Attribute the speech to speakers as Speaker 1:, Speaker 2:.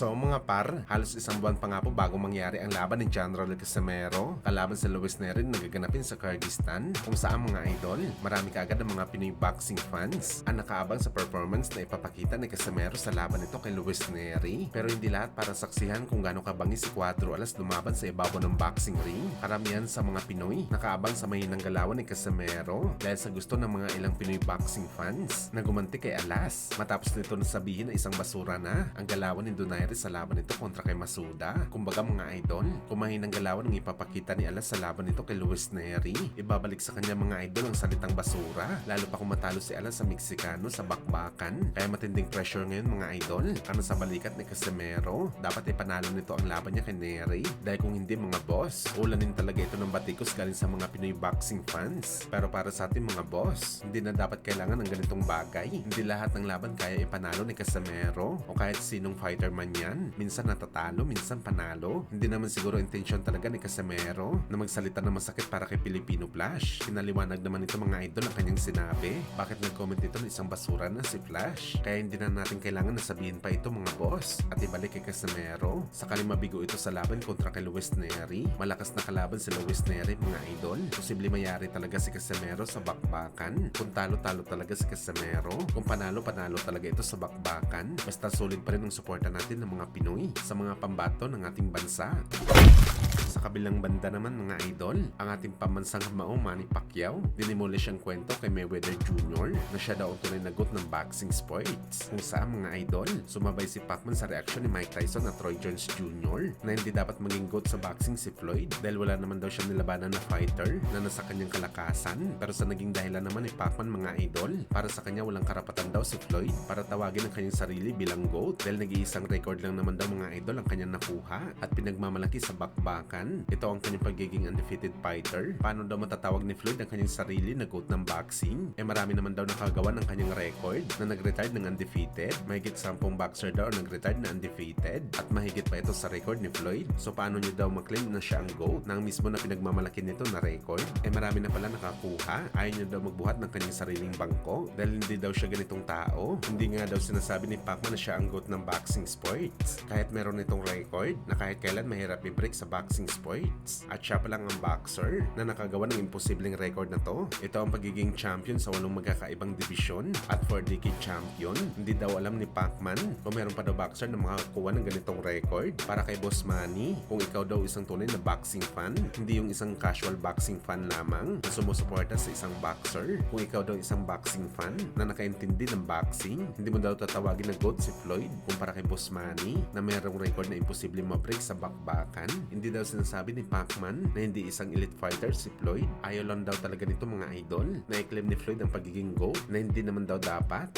Speaker 1: So mga par, halos isang buwan pa nga po bago mangyari ang laban ni General Casimero kalaban sa Luis Neri na nagaganapin sa Kyrgyzstan, kung saan mga idol, marami kaagad ng mga Pinoy boxing fans ang nakaabang sa performance na ipapakita ni Casimero sa laban nito kay Luis Neri. Pero hindi lahat para saksihan kung gaano kabangis si Cuatro Alas lumaban sa ibabaw ng boxing ring. Karamihan sa mga Pinoy nakaabang sa mahinang galawan ni Casimero dahil sa gusto ng mga ilang Pinoy boxing fans na gumanti kay Alas matapos nito na sabihin na isang basura na ang galawan ni Donaire sa laban nito kontra kay Masuda. Kumbaga mga idol, kung mahinang galawan ang ipapakita ni Alas sa laban nito kay Luis Neri, ibabalik sa kanya mga idol ang salitang basura, lalo pa kung matalo si Alas sa Meksikano sa bakbakan. Kaya matinding pressure ngayon mga idol ano sa balikat ni Casimero, dapat ipanalo nito ang laban niya kay Neri, dahil kung hindi mga boss, ulanin talaga ito ng batikos galing sa mga Pinoy boxing fans. Pero para sa ating mga boss, hindi na dapat kailangan ng ganitong bagay. Hindi lahat ng laban kaya ipanalo ni Casimero o kahit sinong fighter man yan. Minsan natatalo, minsan panalo. Hindi naman siguro intensyon talaga ni Casimero na magsalita ng masakit para kay Filipino Flash. Kinaliwanag naman ito mga idol ang kanyang sinabi. Bakit nag-comment ito ng isang basura na si Flash? Kaya hindi na natin kailangan na sabihin pa ito mga boss. At ibalik kay Casimero. Sakaling mabigo ito sa laban kontra kay Luis Neri. Malakas na kalaban si Luis Neri mga idol. Posible mayari talaga si Casimero sa bakbakan. Kung talo-talo talaga si Casimero. Kung panalo-panalo talaga ito sa bakbakan. Basta solid pa rin ang suporta natin ng mga Pinoy sa mga pambato ng ating bansa. Sa kabilang banda naman mga idol, ang ating pambansang hamao Manny Pacquiao, dinimolish ang kwento kay Mayweather Jr. na siya daw ang tunay na goat ng boxing sports. Kung saan mga idol, sumabay si Pacman sa reaksyon ni Mike Tyson at Roy Jones Jr. na hindi dapat maging goat sa boxing si Floyd dahil wala naman daw siya nilabanan na fighter na nasa kanyang kalakasan. Pero sa naging dahilan naman ni Pacman mga idol, para sa kanya walang karapatan daw si Floyd para tawagin ang kanyang sarili bilang GOAT dahil nag-iisang record lang naman daw mga idol ang kanyang nakuha at pinagmamalaki sa bakbakan. Ito ang kanyang pagiging undefeated fighter. Paano daw matatawag ni Floyd ang kanyang sarili na GOAT ng boxing? Marami naman daw nakagawa ng kanyang record na nag-retire ng undefeated. Mahigit 10 boxer daw nag-retire na undefeated at mahigit pa ito sa record ni Floyd. So paano niyo daw maklaim na siya ang GOAT na ang mismo na pinagmamalaki nito na record? Marami na pala nakakuha. Ayaw niyo daw magbuhat ng kanyang sariling bangko dahil hindi daw siya ganitong tao. Hindi nga daw sinasabi ni Pacman na siya ang GOAT ng boxing sports. Kahit meron itong record na kahit kailan mahirap i-break sa boxing sports. At siya pa lang ang boxer na nakagawa ng imposibleng record na to. Ito ang pagiging champion sa 8 magkakaibang division at 4-decade champion. Hindi daw alam ni Pacman kung meron pa daw boxer na makakuha ng ganitong record. Para kay Boss Manny, kung ikaw daw isang tunay na boxing fan, hindi yung isang casual boxing fan lamang na sumusuporta sa isang boxer. Kung ikaw daw isang boxing fan na nakaintindi ng boxing, hindi mo daw tatawagin na GOAT si Floyd. Kung para kay Boss Manny na mayroong record na imposible ma-break sa bakbakan, hindi daw sinasabi ni Pacman na hindi isang elite fighter si Floyd. Ayaw lang daw talaga nito mga idol na i-claim ni Floyd ang pagiging GOAT na hindi naman daw dapat.